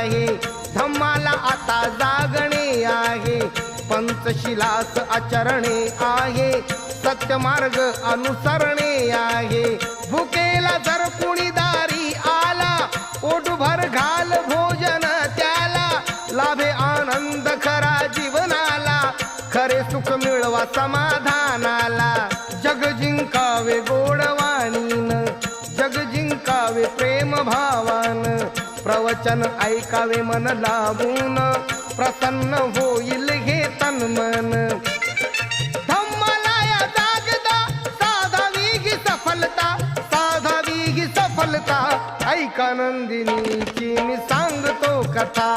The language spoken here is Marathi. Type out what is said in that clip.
आहे, धम्माला आता जागणे आहे, पंचशिलास आचरणे आहे, सत्यमार्ग अनुसरणे आहे. भुकेला जर कुणी दारी आला, पोटभर घाल भोजन त्याला, लाभे आनंद खरा जीवनाला, खरे सुख मिळवा समाधानाला. जग जिंकावे गोडवाणीन, जग जिंकावे प्रेम भावान, प्रवचन ऐकावे मन लावून, प्रसन्न होईल हे तन मन. धम्माला या जागता साधावी ही सफलता, साधावी ही सफलता, ऐका नंदिनीची मी सांगतो कथा.